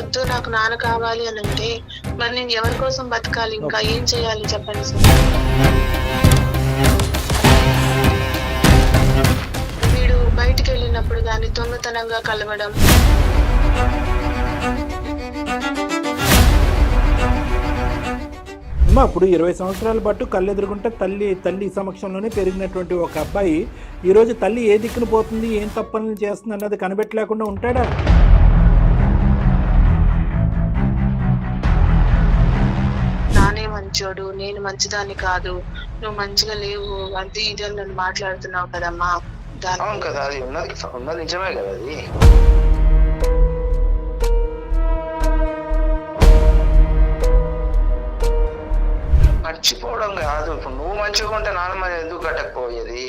వద్దు నాకు నాన్న కావాలి అని అంటే మరి నేను ఎవరి కోసం బతకాలి, ఇంకా ఏం చేయాలి చెప్పండి సార్. వీడు బయటికి వెళ్ళినప్పుడు దాన్ని దొంగతనంగా కలవడం, అమ్మా ఇప్పుడు 20 సంవత్సరాల పాటు కళ్ళెదురుగుంటే తల్లి సమక్షంలోనే పెరిగినటువంటి ఒక అబ్బాయి ఈరోజు తల్లి ఏ దిక్కును పోతుంది, ఏం తప్పని చేస్తుంది అన్నది కనిపెట్టలేకుండా ఉంటాడా? నానే మంచోడు, నేను మంచిదాన్ని కాదు, నువ్వు మంచిగా లేవు, అది ఇది అని నన్ను మాట్లాడుతున్నావు కదమ్మా. అవును కదా, అది ఉన్నది నిజమే కదా. అది మర్చిపోవడం కాదు. ఇప్పుడు నువ్వు మంచిగా ఉంటే నాన్నమ్మ ఎందుకు కట్టకపోయేది?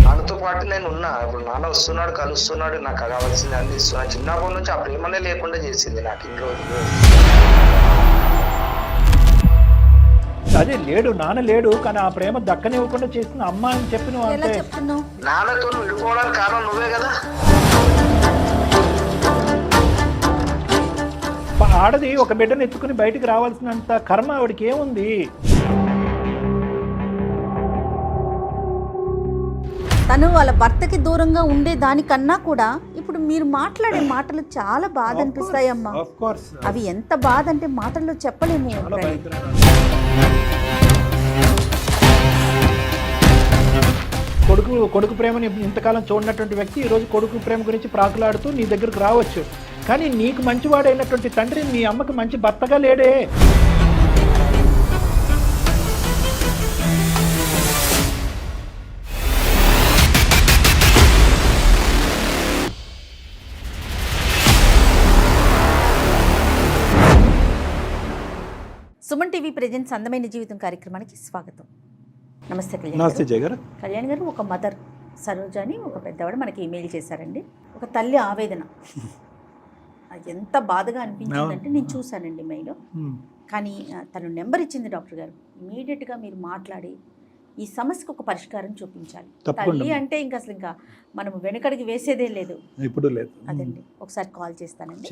నాన్నతో పాటు నేను ఉన్నా. ఇప్పుడు నాన్న వస్తున్నాడు, కలుస్తున్నాడు, నాకు కావాల్సింది అందిస్తున్నాడు. చిన్నప్పటి నుంచి ఆ ప్రేమనే లేకుండా చేసింది నాకు ఇన్ని రోజులు. అదే లేడు, నాన్న లేడు, కానీ ఆ ప్రేమ దక్కనివ్వకుండా చేసిన అమ్మ అని చెప్పిన నాన్నతో విడిపోవడానికి కారణం నువ్వే కదా. ఆడది ఒక బిడ్డను ఎత్తుకుని బయటికి రావాల్సినంత కర్మ ఆవిడకి ఏముంది? తను వాళ్ళ భర్తకి దూరంగా ఉండే దానికన్నా కూడా ఇప్పుడు మీరు మాట్లాడే మాటలు చాలా బాధ అనిపిస్తాయమ్మా. అవి ఎంత బాధ అంటే మాటల్లో చెప్పలేము. కొడుకు ప్రేమని ఇంతకాలం చూడనటువంటి వ్యక్తి ఈరోజు కొడుకు ప్రేమ గురించి ప్రాకులాడుతూ నీ దగ్గరకు రావచ్చు, కానీ నీకు మంచివాడైనటువంటి తండ్రి నీ అమ్మకి మంచి భర్తగా లేడే. సుమన్ టీవీ ప్రెజెంట్స్ అందమైన జీవితం కార్యక్రమానికి స్వాగతం. నమస్తే కళ్యాణ్. నమస్తే జయ గారు. కళ్యాణ్ గారు, ఒక మదర్ సరోజ అని ఒక పెద్దవాడు మనకి ఈమెయిల్ చేశారండి. ఒక తల్లి ఆవేదన ఎంత బాధగా అనిపించిందంటే నేను చూశానండి మెయిల్. కానీ తను నెంబర్ ఇచ్చింది డాక్టర్ గారు. ఇమీడియట్గా మీరు మాట్లాడి ఈ సమస్యకు ఒక పరిష్కారం చూపించాలి. తల్లి అంటే ఇంకా అసలు ఇంకా మనం వెనకడికి వేసేదే లేదు. ఇప్పుడు లేదు. అదండి, ఒకసారి కాల్ చేస్తానండి.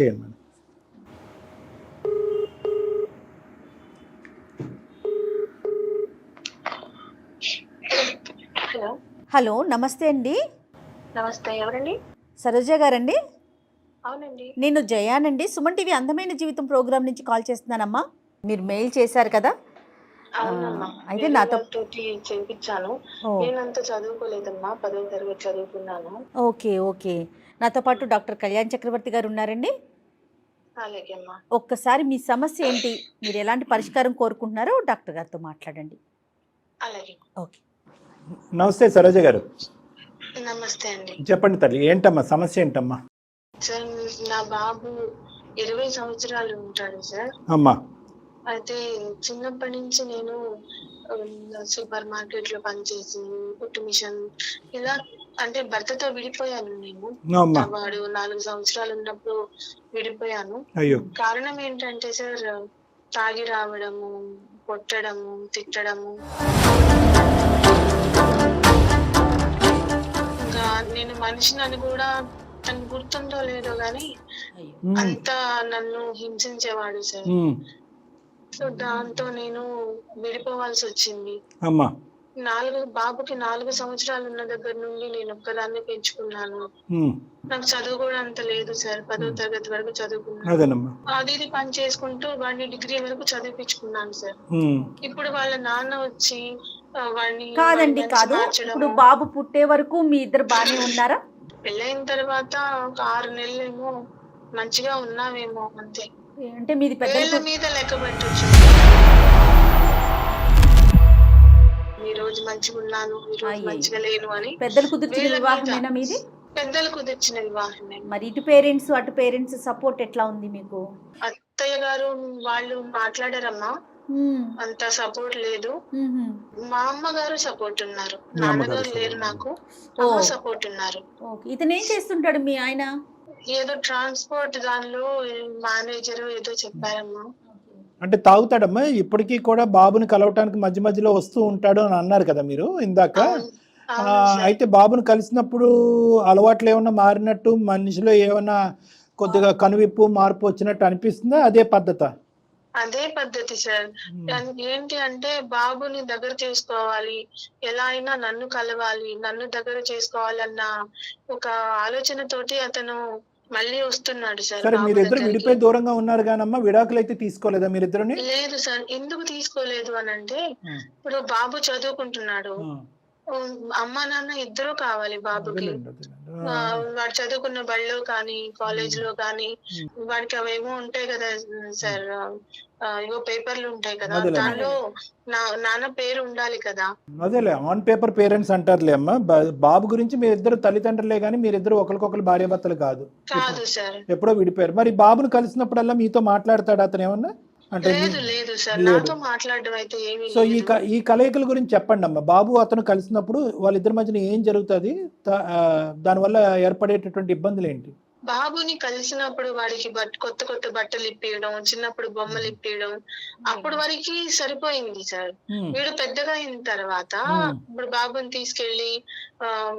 హలో, నమస్తే అండి. నమస్తే, ఎవరండి? సరోజ గారండి? అవునండి, నేను జయానండి. సుమన్ టీవీ అందమైన జీవితం ప్రోగ్రామ్ నుంచి కాల్ చేస్తున్నానమ్మా. మీరు మెయిల్ చేశారు కదా. అయితే నాతో చేయించాను. నేనంత చదువుకోలేదమ్మా, 10వ తరగతి చదువుకున్నాను. ఓకే. నాతో పాటు డాక్టర్ కళ్యాణ్ చక్రవర్తి గారు ఉన్నారండి. అలాగే అమ్మా. ఒక్కసారి మీ సమస్య ఏంటి, మీరు ఎలాంటి పరిష్కారం కోరుకుంటున్నారో డాక్టర్ గారితో మాట్లాడండి. అలాగే. ఓకే. నమస్తే సరోజ గారు. నమస్తే అండి. చెప్పండి తల్లి, ఏంటమ్మా సమస్య ఏంటమ్మా? సార్, నా బాబు 20 సంవత్సరాలు ఉంటాడు సార్. అమ్మా. అయితే చిన్నప్పటి నుంచి నేను సూపర్ మార్కెట్ లో పనిచేసి కుట్టు మిషన్ ఇలా అంటే భర్తతో విడిపోయాను నేను. వాడు 4 సంవత్సరాలు ఉన్నప్పుడు విడిపోయాను. కారణం ఏంటంటే సార్, తాగి రావడము, కొట్టడము, తిట్టడము. ఇంకా నేను మనిషిని కూడా తనకు గుర్తుందో లేదో గాని అంతా నన్ను హింసించేవాడు సార్. సో దాంతో నేను విడిపోవాల్సి వచ్చింది. బాబుకి 4 సంవత్సరాలు ఉన్న దగ్గర నుండి నేను ఒక్కదాన్ని పెంచుకున్నాను. నాకు చదువు కూడా అంత లేదు సార్. 10వ తరగతి వరకు చదువుకున్నాను. అది ఇది పని చేసుకుంటూ వాడిని డిగ్రీ వరకు చదివించుకున్నాను సార్. ఇప్పుడు వాళ్ళ నాన్న వచ్చి వాడిని కాదు. ఇప్పుడు బాబు పుట్టే వరకు మీ ఇద్దరు బాగానే ఉన్నారా? పెళ్ళైన తర్వాత ఒక 6 నెలలేమో మంచిగా ఉన్నామేమో అంతే. అంటే మీది పెద్దల మీద లెక్క పెట్టొచ్చు. ఈ రోజు మంచిగా ఉన్నాను, ఈ రోజు మంచిగా లేను అని. పెద్దలు కుదిర్చిన వివాహమేనా మీది? పెద్దలు కుదిర్చిన వివాహమే. మరి ఇటు పేరెంట్స్ అటు పేరెంట్స్ సపోర్ట్ ఎట్లా ఉంది మీకు? అత్తయ్య గారు వాళ్ళు మాట్లాడారమ్మా, అంత సపోర్ట్ లేదు. మా అమ్మగారు సపోర్ట్ ఉన్నారు, నాన్నగారు లేరు, నాకు అమ్మ సపోర్ట్ ఉన్నారు. ఇతను ఏం చేస్తుంటాడు మీ ఆయన? ఏదో ట్రాన్స్పోర్ట్ దానిలో మేనేజర్ ఏదో చెప్పారమ్మా. అంటే తాగుతాడమ్మా ఇప్పటికీ కూడా? బాబుని కలవటానికి మధ్య మధ్యలో వస్తూ ఉంటాడు అని అన్నారు కదా మీరు ఇందాక. అయితే బాబుని కలిసినప్పుడు అలవాట్లు ఏమన్నా మారినట్టు, మనిషిలో ఏమన్నా కొద్దిగా కనువిప్పు మార్పు వచ్చినట్టు అనిపిస్తుందా? అదే పద్ధత? అదే పద్ధతి సార్. ఏంటి అంటే బాబుని దగ్గర చేసుకోవాలి, ఎలా అయినా నన్ను కలవాలి, నన్ను దగ్గర చేసుకోవాలన్న ఒక ఆలోచనతోటి అతను మళ్ళీ వస్తున్నాడు సార్ సరే, బాబు మీరిద్దరు దగ్గరికి. విడిపోయి దూరంగా ఉన్నారు కానమ్మా, విడాకులు అయితే తీసుకోలేదా మీరిద్దరుని? లేదు సార్. ఎందుకు తీసుకోలేదు అని అంటే, ఇప్పుడు బాబు చదువుకుంటున్నాడు, అమ్మ నాన్న ఇద్దరు కావాలి బాబుకి. వాడు చదువుకున్న బడిలో కానీ కాలేజ్ లో కానీ వాడికి అవేమో ఉంటాయి కదా సార్, ఏవో పేపర్లు ఉంటాయి కదా, దానిలో నాన్న పేరు ఉండాలి కదా. అదేలే, ఆన్ పేపర్ పేరెంట్స్ అంటారులే అమ్మా. బాబు గురించి మీరిద్దరు తల్లిదండ్రులే కానీ మీరిద్దరు ఒకరికొకరు భార్యాభర్తలు కాదు సార్. ఎప్పుడో విడిపోయారు. మరి బాబును కలిసినప్పుడల్లా మీతో మాట్లాడతాడు అతను ఏమన్నా? అంటే లేదు సార్, నాతో మాట్లాడడం అయితే ఏమీ సో ఈ కలయికల గురించి చెప్పండి అమ్మా. బాబు అతను కలిసినప్పుడు వాళ్ళిద్దరి మధ్యన ఏం జరుగుతుంది, దానివల్ల ఏర్పడేటటువంటి ఇబ్బందులు ఏంటి? బాబుని కలిసినప్పుడు వాడికి కొత్త కొత్త బట్టలు ఇప్పియడం, చిన్నప్పుడు బొమ్మలు ఇప్పియడం, అప్పుడు వరకు సరిపోయింది సార్. వీడు పెద్దగా అయిన తర్వాత ఇప్పుడు బాబుని తీసుకెళ్లి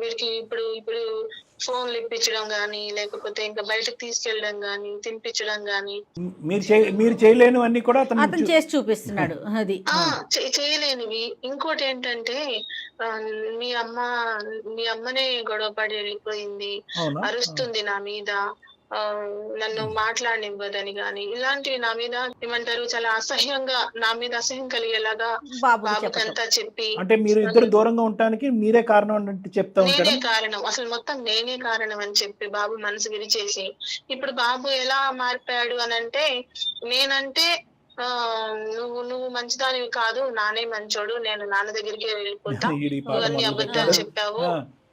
వీడికి ఇప్పుడు ఇప్పుడు ఫోన్లు ఇప్పించడం గానీ, లేకపోతే ఇంకా బయటకు తీసుకెళ్ళడం గానీ, తినిపించడం గానీ, మీరు చేయలేనివన్నీ కూడా అతను చేసి చూపిస్తున్నాడు. అది చేయలేనివి. ఇంకోటి ఏంటంటే, మీ అమ్మనే గొడవ పడి వెళ్ళిపోయింది, అరుస్తుంది నా మీద, నన్ను మాట్లాడనివ్వదని గాని, ఇలాంటివి నా మీద ఏమంటారు చాలా అసహ్యంగా, నా మీద అసహ్యం కలిగేలాగా బాబుకంతా చెప్పి, అంటే మీరు ఇద్దరు దూరంగా ఉండటానికి మీరే కారణం అంటే చెప్తా ఉంటారు. నేనే కారణం, అసలు మొత్తం నేనే కారణం అని చెప్పి బాబు మనసు విరిచేసి, ఇప్పుడు బాబు ఎలా మారిపోయాడు అని అంటే, నేనంటే నువ్వు మంచిదానివి కాదు, నానే మంచోడు, నేను నాన్న దగ్గరికి వెళ్ళిపోతా, నువ్వు అన్ని అబద్ధాలు చెప్పావు,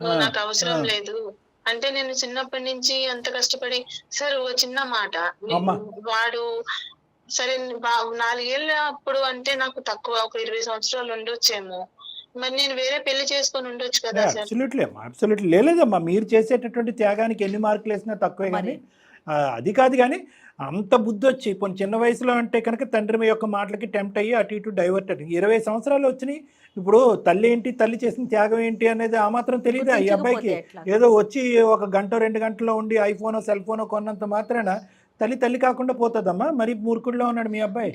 నువ్వు నాకు అవసరం లేదు అంటే, నేను చిన్నప్పటి నుంచి అంత కష్టపడి సార్, ఓ చిన్న మాట, వాడు సరే 4 ఏళ్ళ అప్పుడు అంటే నాకు తక్కువ, ఒక 20 సంవత్సరాలు ఉండొచ్చేమో, మరి నేను వేరే పెళ్లి చేసుకొని ఉండొచ్చు కదా సార్. అబ్సల్యూట్లీ లేదమ్మా, మీరు చేసేటటువంటి త్యాగానికి ఎన్ని మార్కులు వేసినా తక్కువే. కానీ అది కాదు, కానీ అంత బుద్ధి వచ్చి ఇప్పుడు చిన్న వయసులో అంటే కనుక తండ్రి యొక్క మాటలకి టెంప్ట్ అయ్యి అటు ఇటు డైవర్ట్ అయ్యి 20 సంవత్సరాలు వచ్చినాయి. ఇప్పుడు తల్లి ఏంటి, తల్లి చేసిన త్యాగం ఏంటి అనేది ఆ మాత్రం తెలియదు ఈ అబ్బాయికి. ఏదో వచ్చి 1 గంట 2 గంటలో ఉండి ఐఫోనో సెల్ ఫోనో కొన్నంత మాత్రాన తల్లి కాకుండా పోతుందమ్మా. మరి మూర్ఖుల్లో ఉన్నాడు మీ అబ్బాయి.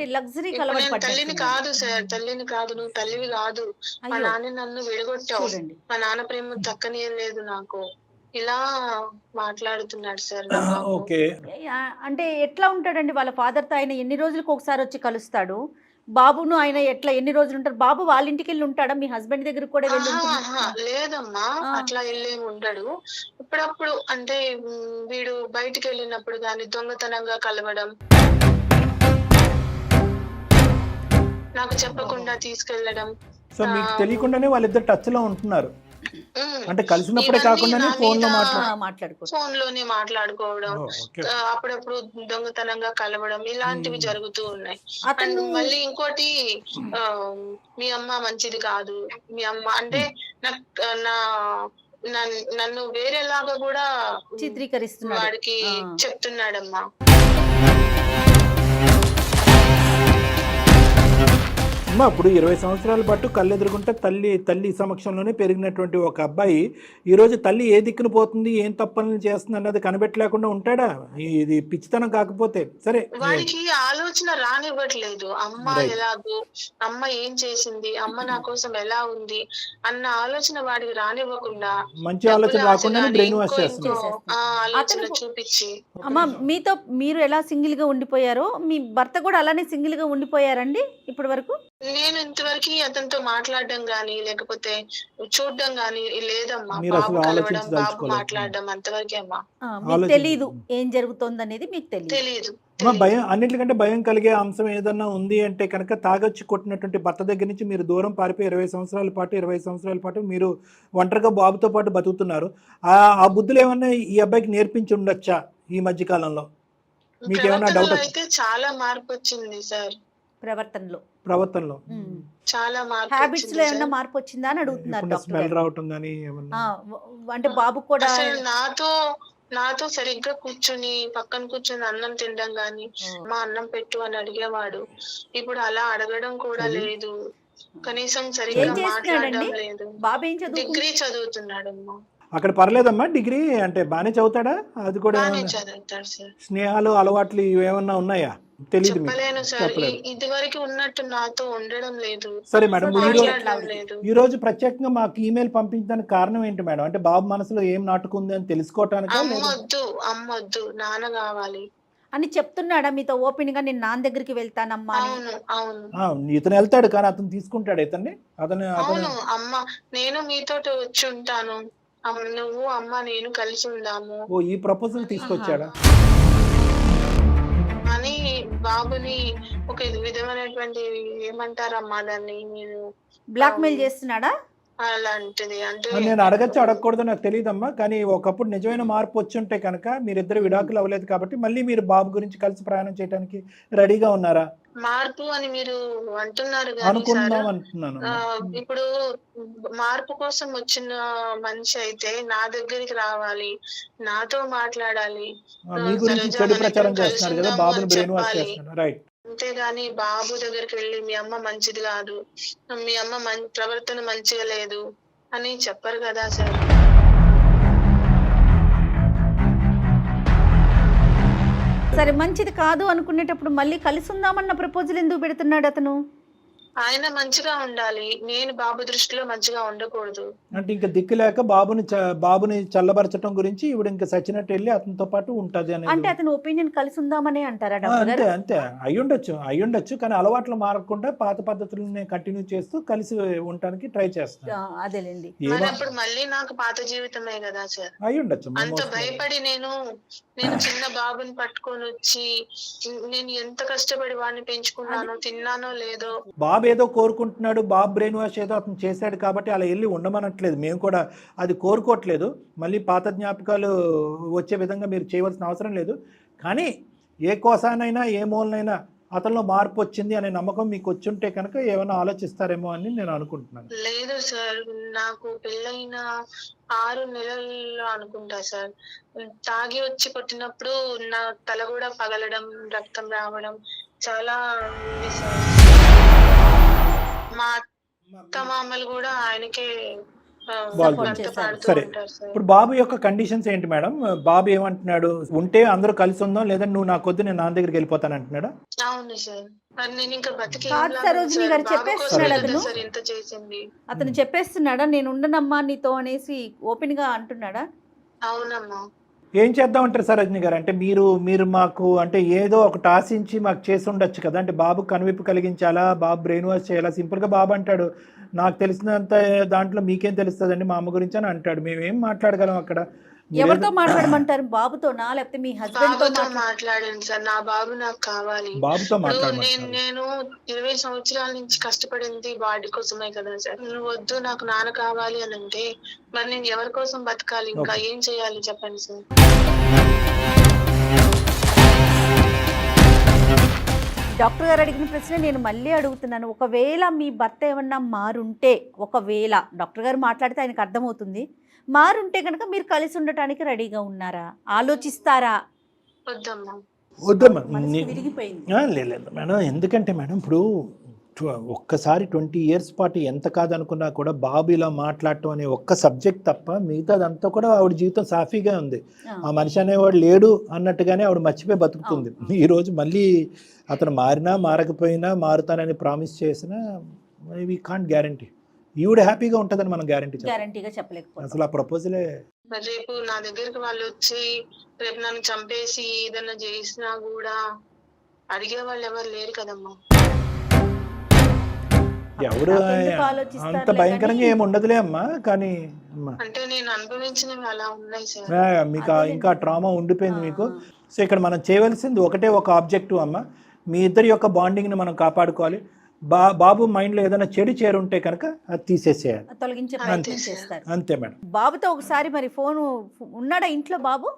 తల్లిని కాదు సార్, తల్లిని కాదు, నువ్వు తల్లివి కాదు, మా నాన్న నన్ను విడగొట్టావు, మా నాన్న ప్రేమ దక్కనీయలేదు నాకు, ఇలా మాట్లాడుతున్నాడు సార్. ఓకే, అంటే ఎట్లా ఉంటాడండి వాళ్ళ ఫాదర్ తో? ఆయన ఎన్ని రోజులకు ఒకసారి వచ్చి కలుస్తాడు? బాబును ఆయన ఎట్లా ఎన్ని రోజులు ఉంటారు? బాబు వాళ్ళ ఇంటికి వెళ్ళి ఉంటాడా? మీ హస్బెండ్ దగ్గర కూడా వెళ్ళి? లేదమ్మా, అట్లా వెళ్ళేమి ఉండడు. ఇప్పుడప్పుడు అంటే వీడు బయటికి వెళ్ళినప్పుడు గాని దొంగతనంగా కలవడం, నాకు చెప్పకుండా తీసుకెళ్లడం. సో మీకు తెలియకుండానే వాళ్ళిద్దరు టచ్ లో ఉంటున్నారు. అంటే కలిసినప్పుడే కాకుండా ఫోన్లోనే మాట్లాడుకోవడం, అప్పుడప్పుడు దొంగతనంగా కలవడం, ఇలాంటివి జరుగుతూ ఉన్నాయి. మళ్ళీ ఇంకోటి, మీ అమ్మ మంచిది కాదు, మీ అమ్మ అంటే నన్ను వేరేలాగా కూడా చిత్రీకరిస్తున్నాడు, వాడికి చెప్తున్నాడమ్మా. ఇప్పుడు 20 సంవత్సరాల పాటు కళ్ళెదురుకుంటే తల్లి సమక్షంలోనే పెరిగినటువంటి ఒక అబ్బాయి ఈరోజు తల్లి ఏ దిక్కును పోతుంది, ఏం తప్పని చేస్తుంది అన్నది కనిపెట్టలేకుండా ఉంటాడా? ఇది పిచ్చితనం కాకపోతే సరే, వాడికి ఆలోచన రానివ్వట్లేదు. అమ్మ ఎలాగో, అమ్మ ఏం చేసింది, అమ్మ నా కోసం ఎలా ఉంది అన్న ఆలోచన వాడికి రానివ్వకుండా, మంచి ఆలోచన రాకుండా బ్రెయిన్ వాష్ చేస్తున్నారు, ఆలోచన చూపించి. అమ్మ, మీతో మీరు ఎలా సింగిల్ గా ఉండిపోయారో మీ భర్త కూడా అలానే సింగిల్ గా ఉండిపోయారండి ఇప్పటి వరకు? నేను ఇంతవరకు అతనితో మాట్లాడడం గానీ, లేకపోతే చూడడం గానీ లేదమ్మా. బాబు కలవడం, బాబు మాట్లాడడం అంతవరకే అమ్మా. మీకు తెలీదు ఏం జరుగుతుంది అనేది, మీకు తెలియదు. భయం, అన్నింటికంటే భయం కలిగే అంశం ఏదన్నా ఉంది అంటే కనుక తాగొచ్చి కొట్టినటువంటి భర్త దగ్గర నుంచి మీరు దూరం పారిపోయి 20 సంవత్సరాల పాటు మీరు ఒంటరిగా బాబుతో పాటు బతుకుతున్నారు. ఆ బుద్ధులు ఏమన్నా ఈ అబ్బాయికి నేర్పించి ఉండొచ్చా ఈ మధ్య కాలంలో? మీకు ఏమన్నా డౌట్? అయితే చాలా మార్పు వచ్చింది సార్, ప్రవర్తనలో చాలా మార్పు. హ్యాబిట్స్ లో ఏమన్నా మార్పు వచ్చిందా అని అడుగుతున్నారు. స్మెల్ రావటం గానీ ఏమన్నా? అంటే బాబు కూడా నాతో సరిగ్గా కూర్చుని పక్కన కూర్చుని అన్నం తినడం గాని, మా అన్నం పెట్టు అని అడిగేవాడు. ఇప్పుడు అలా అడగడం కూడా లేదు, కనీసం సరిగ్గా మాట్లాడడం లేదు. బాబు ఏం డిగ్రీ చదువుతున్నాడమ్మా. అక్కడ పర్లేదమ్మా డిగ్రీ అంటే బాగానే చదువుతాడా? అది కూడా బాగానే ఏమన్నా చదువుతాడు సార్. స్నేహాలు అలవాట్లు ఇవేమన్నా ఉన్నాయా? తెలియదు మీకు, చెప్పలేను సార్. చెప్పలేదు. ఇది వరకు ఉన్నట్టు నాతో ఉండడం లేదు, సరే మేడం, మాట్లాడడం లేదు. ఈ రోజు ప్రత్యేకంగా మాకు ఈమెయిల్ పంపించడానికి కారణం ఏంటి మేడం? అంటే బాబు మనసులో ఏం నాటుకుంది అని తెలుసుకోవటానికా? లేదా అమ్మొద్దు నాన్న కావాలి అని చెప్తున్నాడా మీతో ఓపెన్ గా? నేను నాన్న దగ్గరికి వెళ్తానమ్మా అని. అవును అవును ఇతను వెళ్తాడు కానీ అతను తీసుకుంటాడు ఇతన్ని. అతను అవును. అమ్మ నేను మీతో వచ్చి ఉంటాను, నువ్వు అమ్మ నేను కలిసి ఉందాము ఓ ఈ ప్రపోజల్ తీసుకొచ్చాడా? అని బాబుని ఒక విధమైనటువంటి ఏమంటారమ్మా దాన్ని, నేను బ్లాక్ మెయిల్ చేస్తున్నాడా? అలాంటిది అంటే నేను అడగచ్చు అడగకూడదు నాకు తెలియదమ్మా, కానీ ఒకప్పుడు నిజమైన మార్పు వచ్చి ఉంటే కనుక మీరిద్దరు విడాకులు అవ్వలేదు కాబట్టి మళ్ళీ మీరు బాబు గురించి కలిసి ప్రయాణం చేయడానికి రెడీగా ఉన్నారా? మార్పు అని మీరు అంటున్నారు కానీ సార్, అనుకుందాం అంటున్నాను. ఇప్పుడు మార్పు కోసం వచ్చిన మనిషి అయితే నా దగ్గరికి రావాలి, నాతో మాట్లాడాలి, మీ గురించి సరోజా చెడు మన ప్రచారం ఇద్దరం కలిసి చేస్తున్నారు కదా, ఉందాము బాబుని అని బ్రెయిన్ వాష్ చెప్పాలి. చేస్తున్నారు. రైట్. అంతేగాని బాబు దగ్గరికి వెళ్ళి మీ అమ్మ మంచిది కాదు, మీ అమ్మ ప్రవర్తన మంచిగా లేదు అని చెప్పరు కదా సార్. సరే మంచిది కాదు అనుకునేటప్పుడు మళ్ళీ కలిసి ఉందామన్న ప్రపోజల్ ఎందుకు పెడుతున్నాడు అతను? ఆయన మంచిగా ఉండాలి, నేను బాబు దృష్టిలో మంచిగా ఉండకూడదు. అంటే ఇంకా దిక్కు లేక బాబుని చల్లబరచడం గురించి ఇవిడ ఇంకా సచ్చినట్టు వెళ్ళి అతనితో పాటు ఉంటది అంటే అనేది. అతను ఒపీనియన్ కలిసి ఉందామనే అంటారా డాక్టర్ గారు? అంతే అయ్యుండొచ్చు కానీ అలవాట్లు మారకుండా పాత పద్ధతులని కంటిన్యూ చేస్తూ కలిసి ఉండటానికి ట్రై చేస్తాను. అదేలేండి. మరి అప్పుడు మళ్ళీ నాకు పాత జీవితమే కదా సార్. అయ్యుండొచ్చు. అంత భయపడి నేను చిన్న బాబుని పట్టుకొని వచ్చి నేను ఎంత కష్టపడి వాడిని పెంచుకున్నానో, తిన్నానో లేదో. బాబు ఏదో కోరుకుంటున్నాడు, బాబు బ్రెయిన్ వాష్ ఏదో అతను చేశాడు కాబట్టి అలా వెళ్ళి ఉండమనట్లేదు, మేము కూడా అది కోరుకోవట్లేదు. మళ్ళీ పాత జ్ఞాపకాలు వచ్చే విధంగా మీరు చేయవలసిన అవసరం లేదు. కానీ ఏ కోసానైనా ఏ మూలనైనా అతనిలో మార్పు వచ్చింది అనే నమ్మకం మీకు వచ్చి ఉంటే కనుక ఏమైనా ఆలోచిస్తారేమో అని నేను అనుకుంటున్నాను. లేదు సార్, నాకు పెళ్ళైన 6 నెలల్లో అనుకుంటా సార్, తాగి వచ్చి కొట్టినప్పుడు నా తల కూడా పగలడం, రక్తం రావడం చాలా ఉంది సార్. మా అత్త మామలు కూడా ఆయనకే సరే, ఇప్పుడు బాబు యొక్క కండిషన్స్ ఏంటి మేడం? బాబు ఏమంటున్నాడు? ఉంటే అందరూ కలిసి ఉందాం, లేదా నువ్వు నా కొద్ది నేను నాన్న దగ్గరికి వెళ్ళిపోతాను అంటున్నాడా? అవును సార్, మరి నేను ఇంకా బతికి సరోజిని గారు చెప్పేస్తున్నాడు అతను. సార్ ఇంత చేసింది. అతను చెప్పేస్తున్నాడా నేను ఉండనమ్మా నీతో అనేసి ఓపెన్ గా అంటున్నాడా? అవునమ్మా. ఏం చేద్దామంటారు సరోజిని గారు? అంటే మీరు మాకు అంటే ఏదో ఒకటి ఆశించి మాకు చేసి ఉండొచ్చు కదా. అంటే బాబు కనువిప్పు కలిగించాలా, బాబు బ్రెయిన్ వాష్ చేయాలా? సింపుల్గా బాబు అంటాడు నాకు తెలిసినంత దాంట్లో మీకేం తెలుస్తుందండి మా అమ్మ గురించి అని అంటాడు. మేమేం మాట్లాడగలం అక్కడ? ఎవరితో మాట్లాడమంటారు? బాబుతోనా లేకపోతే మీ హస్బెండ్ తో? మాట్లాడండి సార్, నా బాబు నాకు కావాలి. బాబుతో మాట్లాడమంటారు. నేను 20 సంవత్సరాల నుంచి కష్టపడింది వాడి కోసమే కదా సార్. నువ్వు వద్దు నాకు నాన్న కావాలి అని అంటే మరి నేను ఎవరి కోసం బతకాలి? ఇంకా ఏం చేయాలి చెప్పండి సార్. డాక్టర్ గారు అడిగిన ప్రశ్న నేను మళ్ళీ అడుగుతున్నాను. ఒకవేళ మీ భర్త ఏమన్నా మారుంటే, ఒకవేళ డాక్టర్ గారు మాట్లాడితే ఆయనకు అర్థమవుతుంది, మారుంటే కనుక మీరు కలిసి ఉండటానికి రెడీగా ఉన్నారా? ఆలోచిస్తారా? వద్దమ్మా విరిగిపోయింది. లేదు మేడం, ఎందుకంటే మేడం ఇప్పుడు ఒక్కసారి 20 years పాటు ఎంత కాదనుకున్నా కూడా బాబు ఇలా మాట్లాడటం అనే ఒక్క సబ్జెక్ట్ తప్ప మిగతాదంతా కూడా ఆవిడ జీవితం సాఫీగా ఉంది. ఆ మనిషి అనేవాడు లేడు అన్నట్టుగానే ఆవిడ మర్చిపోయి బతుకుతుంది. ఈరోజు మళ్ళీ అతను మారినా మారకపోయినా మారుతానని ప్రామిస్ చేసినా వీ కాంట్ గ్యారంటీ. ఈవిడ హ్యాపీగా ఉంటుందని మనం గ్యారంటీగా చెప్పలేకపోతే అసలు ఆ ప్రపోజలే. రేపు నా దగ్గరికి వాళ్ళు వచ్చి రేపు నన్ను చంపేసి ఏదన్నా చేసినా కూడా అడిగే వాళ్ళు ఎవరు లేరు కదమ్మా. ఎవరు అంత భయంకరంగా ఏమి ఉండదులే అమ్మా. కానీ అంటే నేను అనుభవించినవి అలా ఉన్నాయి సార్. మీకు ఇంకా ట్రామా ఉండిపోయింది మీకు. సో ఇక్కడ మనం చేయవలసింది ఒక ఆబ్జెక్టివ్ అమ్మ, మీ ఇద్దరి యొక్క బాండింగ్ని మనం కాపాడుకోవాలి. బాబు మైండ్లో ఏదైనా చెడు చేరుంటే కనుక అది తీసేసేయాలి, తొలగించే ప్రయత్నం చేస్తారు. అంతే మేడం. బాబుతో ఒకసారి మరి ఫోన్ ఉన్నాడా ఇంట్లో? బాబు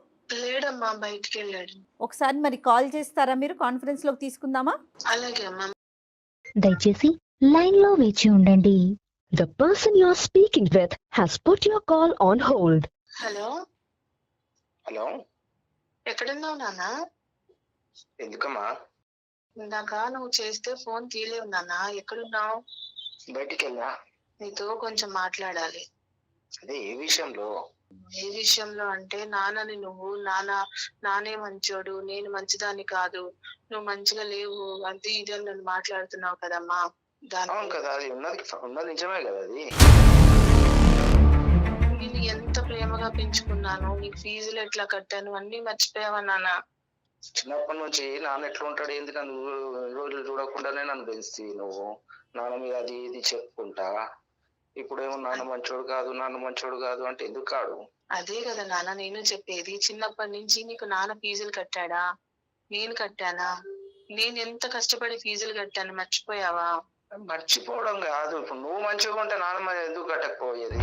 లేడమ్మా, బయటికి వెళ్ళాడు. ఒకసారి మరి కాల్ చేస్తారా మీరు? కాన్ఫరెన్స్ లోకి తీసుకుందామా? అలాగే అమ్మా. దయచేసి లైన్ లో వేచి ఉండండి. The person you are speaking with has put your call on hold. Hello hello, ఎక్కడున్నావు నాన్న? ఎందుకమ్మా? ఇందాక నువ్వు చేస్తే ఫోన్ తీయలేవు నాన్న, ఎక్కడున్నావు? బయటికి వెళ్ళా, నీతో కొంచెం మాట్లాడాలి. అదే ఏ విషయంలో? ఏ విషయంలో అంటే నాన్నని నువ్వు నానే మంచోడు, నేను మంచిదాన్ని కాదు, నువ్వు మంచిగా లేవు, అది ఇది అని నన్ను మాట్లాడుతున్నావు కదమ్మా. అవును కదా, అది ఉన్నది నిజమే కదా. అది నేను ఎంత ప్రేమగా పెంచుకున్నాను, నీకు ఫీజులు ఎట్లా కట్టాను అన్ని మర్చిపోయావా నాన్న? చిన్నప్పటి నుంచి నాన్న ఎట్లా ఉంటాడు, ఎందుకు నువ్వు రోజులు చూడకుండానే నన్ను పెంచి నువ్వు నాన్న మీద అది ఇది చెప్పుకుంటా, ఇప్పుడేమో నాన్న మంచోడు కాదు అంటే ఎందుకు కాడు? అదే కదా నాన్న నేను చెప్పేది, చిన్నప్పటి నుంచి నీకు నాన్న ఫీజులు కట్టాడా, నేను కట్టానా? నేను ఎంత కష్టపడి ఫీజులు కట్టాను మర్చిపోయావా? మర్చిపోవడం కాదు, ఇప్పుడు నువ్వు మంచిగా ఉంటే నాన్న ఎందుకు కట్టకపోయేది?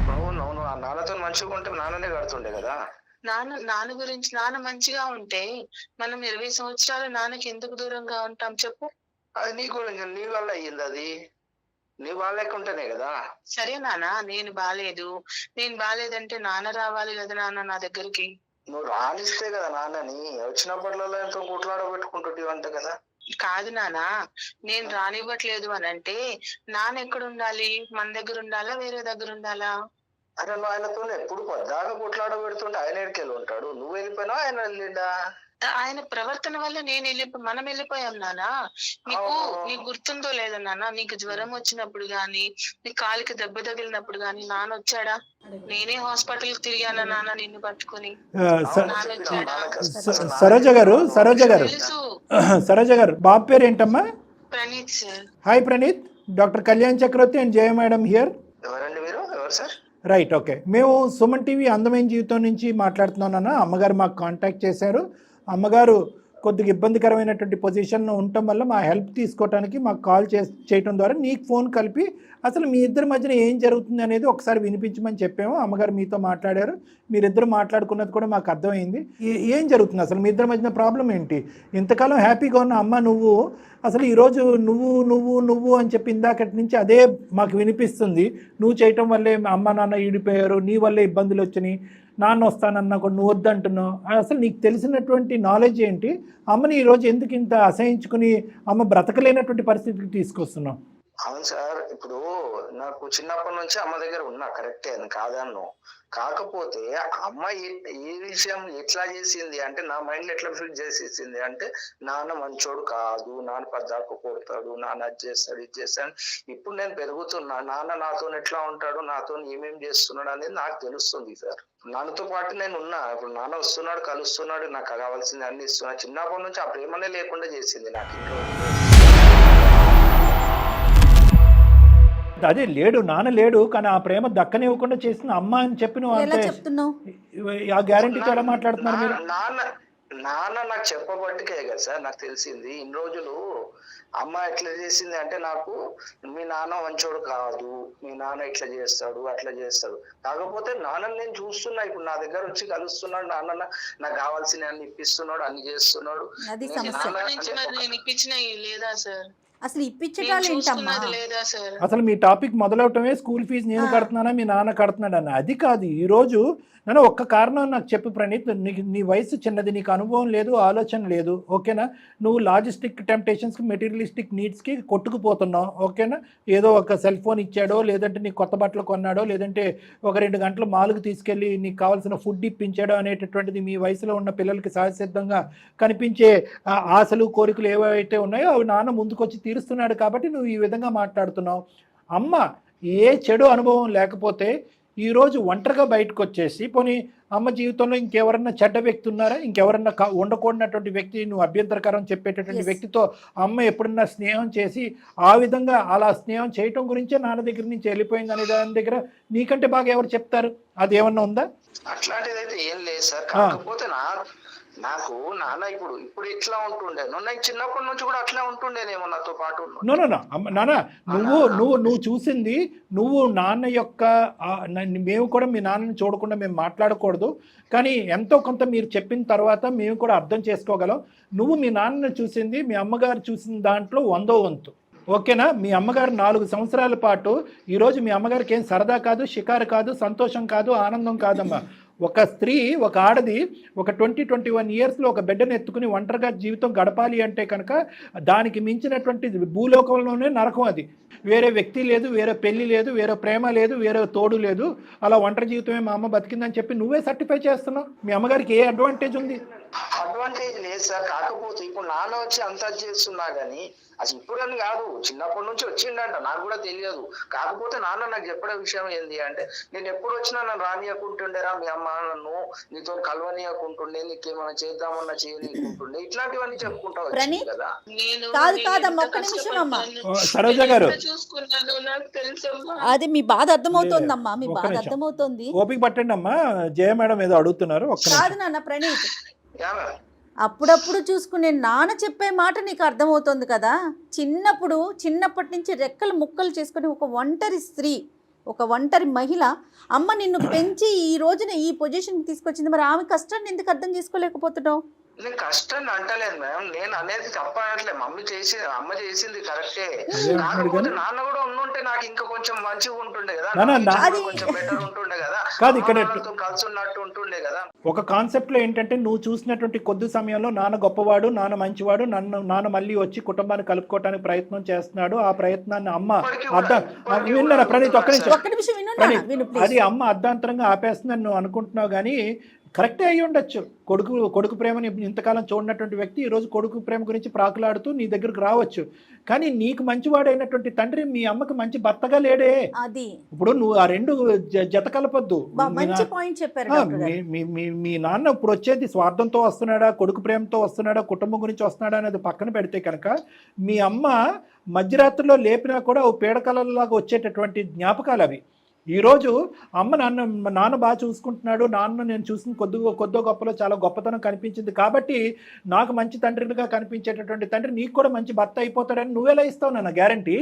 నువ్వు ఆ నాన్నతో మంచిగా ఉంటే నాన్ననే కడుతుండే కదా. నాన్న గురించి నాన్న మంచిగా ఉంటే మనం 20 సంవత్సరాలు నాన్నకి ఎందుకు దూరంగా ఉంటాం చెప్పు? అది నీ గురించి, నీ వల్ల అయ్యింది, అది నీ బాగాలేకుంటేనే కదా. సరే నాన్న, నేను బాలేదంటే నాన్న రావాలి కదా నాన్న నా దగ్గరికి. నువ్వు రానిస్తే కదా నాన్నని, వచ్చినప్పట్లో ఎంతో కొట్లాడబెట్టుకుంటుంటే అంట కదా. కాదు నాన్న, నేను రానివ్వట్లేదు అని అంటే నాన్న ఎక్కడ ఉండాలి? మన దగ్గర ఉండాలా, వేరే దగ్గర ఉండాలా? అరే నువ్వు ఆయనతో ఎప్పుడు పద్దాక కొట్లాడబెడుతుంటే ఆయన ఎడికెళ్ళి ఉంటాడు, నువ్వు వెళ్ళిపోయినా ఆయన వెళ్ళిండా? ఆయన ప్రవర్తన వల్ల మనం వెళ్ళిపోయాం నాన్న. నీకు గుర్తుందో లేదో నాన్న, నీకు జ్వరం వచ్చినప్పుడు గాని, నీ కాలికి దెబ్బ తగిలినప్పుడు గాని నాన్న వచ్చాడా? నేనే హాస్పిటల్ కి తిరిగానా నాన్న నిన్ను పట్టుకుని? సరోజ గారు బాబు పేరు ఏంటమ్మా? Praneeth sir. Hi Praneeth, doctor Kalyan Chakravarthy and Jaya madam here. ఎవరండి మీరు? ఎవరు సార్? Right, okay. మేము సుమన్ టీవీ అందమైన జీవితం నుంచి మాట్లాడుతున్నాను. అమ్మగారు మాకు కాంటాక్ట్ చేశారు. అమ్మగారు కొద్దిగా ఇబ్బందికరమైనటువంటి పొజిషన్లో ఉండటం వల్ల మా హెల్ప్ తీసుకోవడానికి మాకు కాల్ చేయటం ద్వారా నీకు ఫోన్ కలిపి అసలు మీ ఇద్దరి మధ్యన ఏం జరుగుతుంది అనేది ఒకసారి వినిపించమని చెప్పాము. అమ్మగారు మీతో మాట్లాడారు, మీరిద్దరు మాట్లాడుకున్నది కూడా మాకు అర్థమైంది. ఏం జరుగుతుంది అసలు మీ ఇద్దరి మధ్యన ప్రాబ్లం ఏంటి? ఇంతకాలం హ్యాపీగా ఉన్న అమ్మ నువ్వు అసలు ఈరోజు నువ్వు అని చెప్పి ఇందాకటి నుంచి అదే మాకు వినిపిస్తుంది. నువ్వు చేయటం వల్లే అమ్మ నాన్న ఈడిపోయారు, నీ వల్లే ఇబ్బందులు వచ్చినాయి, నాన్న వస్తానన్నా కూడా నువ్వు వద్దంటున్నావు. అసలు నీకు తెలిసినటువంటి నాలెడ్జ్ ఏంటి? అమ్మని ఈరోజు ఎందుకు ఇంత అసహించుకుని అమ్మ బ్రతకలేనటువంటి పరిస్థితికి తీసుకొస్తున్నావు? అవును సార్, ఇప్పుడు నాకు చిన్నప్పటి నుంచి అమ్మ దగ్గర ఉన్నా, కరెక్టే, అని కాదన్ను. కాకపోతే అమ్మ ఈ విషయం ఎట్లా చేసింది అంటే, నా మైండ్ ఎట్లా ఫిట్ చేసేసింది అంటే, నాన్న మంచోడు కాదు, నాన్న పద్దాకు కొడతాడు, నాన్న అది చేస్తాడు ఇది చేస్తాడు. ఇప్పుడు నేను పెరుగుతున్నా, నాన్న నాతో ఎట్లా ఉంటాడు, నాతో ఏమేం చేస్తున్నాడు అనేది నాకు తెలుస్తుంది సార్. నాన్నతో పాటు నేను ఉన్నా, ఇప్పుడు నాన్న వస్తున్నాడు, కలుస్తున్నాడు, నాకు కావాల్సింది అన్ని ఇస్తున్నా. చిన్నప్పటి నుంచి ఆ ప్రేమనే లేకుండా చేసింది నాకు. ఇంట్లో అదే లేడు, నాన్న లేడు, కానీ ఆ ప్రేమ దక్కనివ్వకుండా చేసిన అమ్మ అని చెప్పి నువ్వు ఆ గ్యారంటీతో ఎలా మాట్లాడుతున్నారు మీరు? నాన్న నాకు చెప్పబట్టికే కదా సార్ నాకు తెలిసింది. ఇన్ని రోజులు అమ్మ ఎట్లా చేసింది అంటే, నాకు మీ నాన్న మంచోడు కాదు, మీ నాన్న ఇట్లా చేస్తాడు అట్లా చేస్తాడు. కాకపోతే నాన్నని నేను చూస్తున్నా, ఇప్పుడు నా దగ్గర వచ్చి కలుస్తున్నాడు, నాన్న నాకు కావాల్సిన అన్ని ఇప్పిస్తున్నాడు, అన్ని చేస్తున్నాడు. లేదా సార్? అసలు ఇప్పించటాలు ఏంటమ్మా? అసలు మీ టాపిక్ మొదలవటమే స్కూల్ ఫీజు నేను కడుతున్నానా మీ నాన్న కడుతున్నాడు అని. అది కాదు, ఈరోజు నన్ను ఒక్క కారణం నాకు చెప్పు ప్రణీత్. నీ వయసు చిన్నది, నీకు అనుభవం లేదు, ఆలోచన లేదు, ఓకేనా? నువ్వు లాజిస్టిక్ టెంప్టేషన్స్కి, మెటీరియలిస్టిక్ నీడ్స్కి కొట్టుకుపోతున్నావు, ఓకేనా? ఏదో ఒక సెల్ ఫోన్ ఇచ్చాడో, లేదంటే నీకు కొత్త బట్టలు కొన్నాడో, లేదంటే ఒక 2 గంటలు మాల్కి తీసుకెళ్ళి నీకు కావాల్సిన ఫుడ్ ఇప్పించాడో అనేటటువంటిది మీ వయసులో ఉన్న పిల్లలకి సహజసిద్ధంగా కనిపించే ఆశలు కోరికలు ఏవైతే ఉన్నాయో అవి నాన్న ముందుకొచ్చి తీరుస్తున్నాడు కాబట్టి నువ్వు ఈ విధంగా మాట్లాడుతున్నావు. అమ్మ ఏ చెడు అనుభవం లేకపోతే ఈరోజు ఒంటరిగా బయటకు వచ్చేసి, పోనీ అమ్మ జీవితంలో ఇంకెవరన్నా చెడ్డ వ్యక్తి ఉన్నారా? ఇంకెవరన్నా ఉండకూడనటువంటి వ్యక్తి, నువ్వు అభ్యంతరకరం చెప్పేటటువంటి వ్యక్తితో అమ్మ ఎప్పుడన్నా స్నేహం చేసి ఆ విధంగా అలా స్నేహం చేయటం గురించే నాన్న దగ్గర నుంచి వెళ్ళిపోయింది అనే దాని దగ్గర నీకంటే బాగా ఎవరు చెప్తారు? అది ఏమన్నా ఉందా? అట్లాంటిది అయితే ఏం లేదు సార్. కాకపోతే నాకు నాన్న ఇప్పుడు ఇట్లా ఉంటుండే, నాకు చిన్నప్పటి నుంచి కూడా అట్లా ఉంటుండేనేమో నాతో పాటు. నాన్న నువ్వు చూసింది, నువ్వు నాన్న యొక్క మేము కూడా మీ నాన్నని చూడకుండా మేము మాట్లాడకూడదు, కానీ ఎంతో కొంత మీరు చెప్పిన తర్వాత మేము కూడా అర్థం చేసుకోగలం. నువ్వు మీ నాన్నని చూసింది, మీ అమ్మగారు చూసిన దాంట్లో 100వ వంతు, ఓకేనా? మీ అమ్మగారు 4 సంవత్సరాల పాటు ఈరోజు మీ అమ్మగారికి ఏం సరదా కాదు, షికారు కాదు, సంతోషం కాదు, ఆనందం కాదమ్మా. ఒక స్త్రీ, ఒక ఆడది ఒక 20-21 ఇయర్స్లో ఒక బిడ్డను ఎత్తుకుని ఒంటరిగా జీవితం గడపాలి అంటే కనుక దానికి మించినటువంటి భూలోకంలోనే నరకం అది. వేరే వ్యక్తి లేదు, వేరే పెళ్లి లేదు, వేరే ప్రేమ లేదు, వేరే తోడు లేదు, అలా ఒంటరి జీవితమే మా అమ్మ బతికిందని చెప్పి నువ్వే సర్టిఫై చేస్తున్నావు. మీ అమ్మగారికి ఏ అడ్వాంటేజ్ ఉంది? అడ్వాంటేజ్ లేదు సార్. కాకపోతే ఇప్పుడు నాన్న వచ్చి అంతా చేస్తున్నా గానీ అసలు ఇప్పుడని కాదు, చిన్నప్పటి నుంచి వచ్చిండంట, నాకు కూడా తెలియదు. కాకపోతే నాన్న నాకు చెప్పడే విషయం ఏంది అంటే, నేను ఎప్పుడు వచ్చినా నన్ను రానియకుంటుండేరా మీ అమ్మ, నన్ను నీతో కలవనీయకుంటుండే, నీకేమైనా చేద్దామన్నా చేయనీయకుంటుండే, ఇట్లాంటివన్నీ చెప్పుకుంటా వచ్చింది కదా. కాదమ్మా, ఒక్క నిమిషం అమ్మా. సరోజ గారు, చూసుకున్నాను, నాకు తెలుసమ్మా. అది మీ బాధ అర్థమవుతోందమ్మా, మీ బాధ అర్థమవుతోంది. ఓపిక పట్టండి అమ్మా. జయ మేడం ఏదో అడుగుతున్నారు. కాదు నాన్న ప్రణీత్, యామే అప్పుడప్పుడు చూసుకునే నాన్న చెప్పే మాట నీకు అర్థమవుతుంది కదా. చిన్నప్పటి నుంచి రెక్కలు ముక్కలు చేసుకుని ఒక ఒంటరి స్త్రీ, ఒక ఒంటరి మహిళ అమ్మ నిన్ను పెంచి ఈ రోజున ఈ పొజిషన్కి తీసుకొచ్చింది. మరి ఆమె కష్టాన్ని ఎందుకు అర్థం చేసుకోలేకపోతున్నావు? నేను కష్టాన్ని అంటలేదు మేడం, నేను అనేది తప్ప అనట్లే. అమ్మ చేసింది కరెక్టే. కాకపోతే నాన్న కూడా ఉండుంటే నాకు ఇంకా కొంచెం మంచిగా ఉంటుండే కదా, కొంచెం బెటర్ ఉంటుండే కదా, కాదు ఇక్కడ కలిసి ఉన్నట్టు ఉంటుండే కదా. ఒక కాన్సెప్ట్ లో ఏంటంటే, నువ్వు చూసినటువంటి కొద్ది సమయంలో నాన్న గొప్పవాడు, నాన్న మంచివాడు, నాన్న మళ్ళీ వచ్చి కుటుంబాన్ని కలుపుకోవడానికి ప్రయత్నం చేస్తున్నాడు. ఆ ప్రయత్నాన్ని అమ్మ విన్నారా ప్రణీత్? ఒక్క నిమిషం ప్రణీత్, అది అమ్మ అర్ధాంతరంగా ఆపేస్తుందని నువ్వు అనుకుంటున్నావు కానీ కరెక్టే అయ్యి ఉండొచ్చు. కొడుకు ప్రేమని ఇంతకాలం చూడనటువంటి వ్యక్తి ఈరోజు కొడుకు ప్రేమ గురించి ప్రాకులాడుతూ నీ దగ్గరకు రావచ్చు. కానీ నీకు మంచివాడైనటువంటి తండ్రి మీ అమ్మకి మంచి భర్తగా లేడే. అది ఇప్పుడు నువ్వు ఆ రెండు జత కలపొద్దు. మీ నాన్న ఇప్పుడు వచ్చేది స్వార్థంతో వస్తున్నాడా, కొడుకు ప్రేమతో వస్తున్నాడా, కుటుంబం గురించి వస్తున్నాడా అనేది పక్కన పెడితే కనుక, మీ అమ్మ మధ్యరాత్రిలో లేపినా కూడా ఓ పీడకలలాగా వచ్చేటటువంటి జ్ఞాపకాలు అవి. ఈరోజు అమ్మ నాన్న బాగా చూసుకుంటున్నాడు, నాన్న నేను చూసిన కొద్దో గొప్పలో చాలా గొప్పతనం కనిపించింది కాబట్టి నాకు మంచి తండ్రిగా కనిపించేటటువంటి తండ్రి నీకు కూడా మంచి భర్త అయిపోతాడని నువ్వెలా ఇస్తావు నాన్న గ్యారంటీ?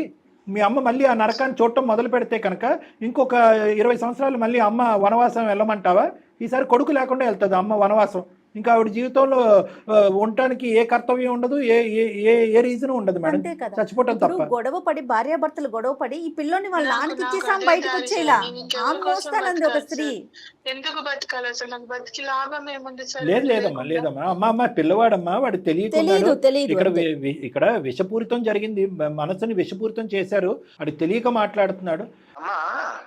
మీ అమ్మ మళ్ళీ ఆ నరకాన్ని చూడటం మొదలు పెడితే కనుక ఇంకొక 20 సంవత్సరాలు మళ్ళీ అమ్మ వనవాసం వెళ్ళమంటావా? ఈసారి కొడుకు లేకుండా వెళ్తుంది అమ్మ వనవాసం. ఇంకా ఆవిడ జీవితంలో ఉండటానికి ఏ కర్తవ్యం ఉండదు, ఏ రీజన్ ఉండదు మేడం, చచ్చిపోవటం తప్ప. గొడవ పడి భార్యాభర్తలు గొడవ పడి ఈ పిల్లోని వాళ్ళ నాన్నకి ఇచ్చేసాం బయటకు వచ్చేలా మోస్తానంది ఒక స్త్రీ. ఎందుకు బతకాలి అసలు? నాకు బతికి లాభం ఏముంది సార్? లేదమ్మా అమ్మ పిల్లవాడమ్మా, వాడు తెలియదు. ఇక్కడ విషపూరితం జరిగింది, మనసుని విషపూరితం చేశారు, వాడు తెలియక మాట్లాడుతున్నాడు. అమ్మా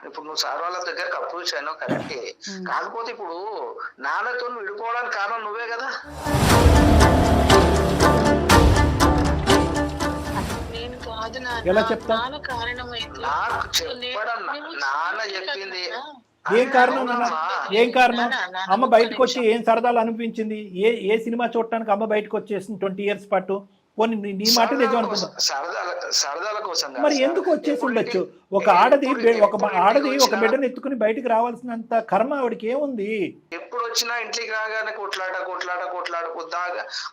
ఇప్పుడు నువ్వు సార్ వాళ్ళ దగ్గరకు అప్రోచ్ అయినావు కరెక్టే, కాకపోతే ఇప్పుడు నాన్నతో విడిపోవడానికి కారణం నువ్వే కదా. నేను కాదు ఎలా చెప్తా? నాన్న కారణం అయితే నాకు చెప్పడం నాన్న చెప్పింది. ఏం కారణం నాన్న? ఏం కారణం? అమ్మ బయటకు వచ్చి ఏం సరదాలు అనిపించింది? ఏ సినిమా చూడటానికి అమ్మ బయటకు వచ్చేసింది 20 years పాటు? పోనీ నీ మాట నిజం అనుకుంటా, సరదాల కోసం మరి ఎందుకు వచ్చేసి ఉండొచ్చు? ఒక ఆడది ఒక బిడ్డను ఎత్తుకుని బయటికి రావాల్సినంత కర్మ ఆవిడకి ఏముంది? ఎప్పుడు వచ్చినా ఇంటికి రాగానే